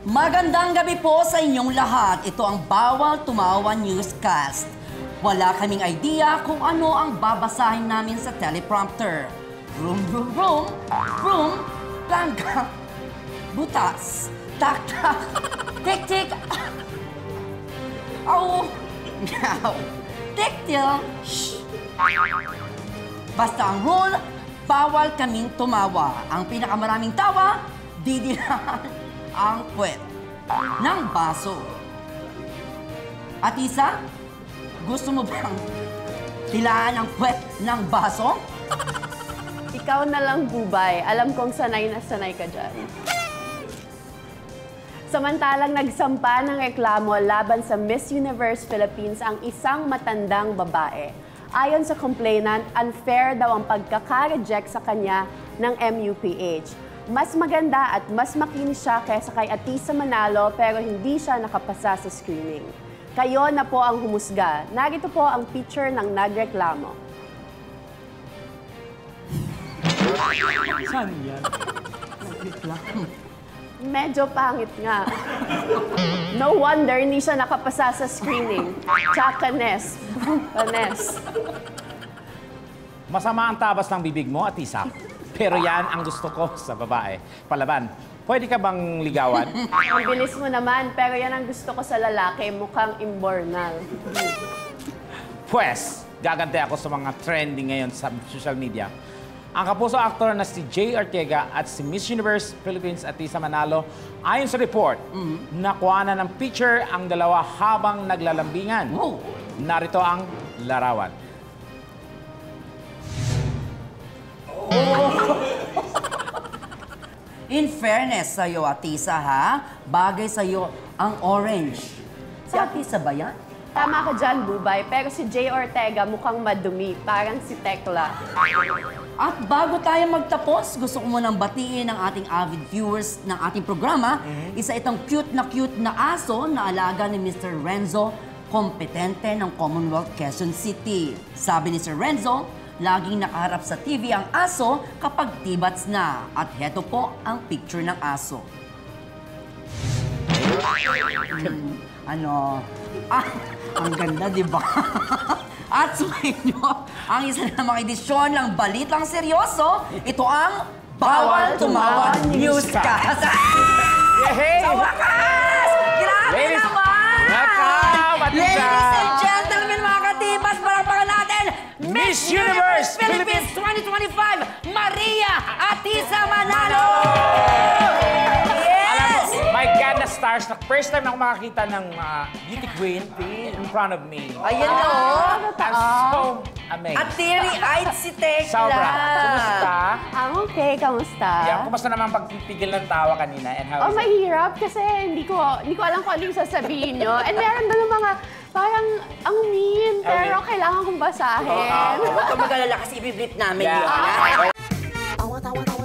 Magandang gabi po sa inyong lahat. Ito ang Bawal Tumawa Newscast. Wala kaming idea kung ano ang babasahin namin sa teleprompter. Vroom, vroom, vroom, vroom, langka, butas, tak, tak, tik, tik, au, meow, tik, til, shh. Basta ang rule, bawal kaming tumawa. Ang pinakamaraming tawa, didilaan ang puwet ng baso. At Isa, gusto mo bang dilaan ang puwet ng baso? Ikaw na lang, Bubay. Alam kong sanay na sanay ka dyan. Samantalang nagsampa ng reklamo laban sa Miss Universe Philippines ang isang matandang babae. Ayon sa complainant, unfair daw ang pagkaka-reject sa kanya ng MUPH. Mas maganda at mas makinis siya kaysa kay Atisa Manalo pero hindi siya nakapasa sa screening. Kayo na po ang humusga. Narito po ang picture ng nagreklamo. Saan yan? Medyo pangit nga. No wonder hindi siya nakapasa sa screening. Tsaka-nes. Panes. Masama ang tabas ng bibig mo, Atisa. Pero yan ang gusto ko sa babae. Palaban, pwede ka bang ligawan? Ang bilis mo naman, pero yan ang gusto ko sa lalaki, mukhang imbornal. Pwes, gagante ako sa mga trending ngayon sa social media. Ang kapuso actor na si Jay Ortega at si Miss Universe Philippines Atisa Manalo, ayon sa report, nakuha na ng picture ang dalawa habang naglalambingan. Narito ang larawan. In fairness sa'yo, Atisa, ha? Bagay sa'yo ang orange. Si Atisa ba yan? Tama ka dyan, Bubay, pero si Jay Ortega mukhang madumi, parang si Tekla. At bago tayo magtapos, gusto ko munang batiin ang ating avid viewers ng ating programa. Isa itong cute na aso na alaga ni Mr. Renzo, kompetente ng Commonwealth Quezon City. Sabi ni Sir Renzo, laging nakaharap sa TV ang aso kapag tibats na. At heto po ang picture ng aso. Ang ganda, di ba? At sumayin nyo ang isa na namang edisyon ng Balitang Seryoso. Ito ang Bawal Tumawa Newscast. Yehey! Sa wakas! Grabe Ladies, naman! welcome, Atisa! Ladies and gentlemen, mga katibas, palakpakan natin, Miss Universe Philippines 2025, Maria Atisa Manalo! Yes! My God, na stars na first time na ako makakita ng beauty queen in front of me. Ayan o. I'm so amazed. At teary-eyed si Tekla. Sobra. Kumusta? I'm okay, kamusta? Yeah, kumusta naman pagpipigil ng tawa kanina? And how Oh, is it? mahirap kasi hindi ko alam kung ano yung sasabihin nyo. And meron doon mga parang ang mean, pero kailangan kong basahin. Huwag ka mag-alala kasi i-blip namin Yeah. yun. Tawa, tawa, tawa.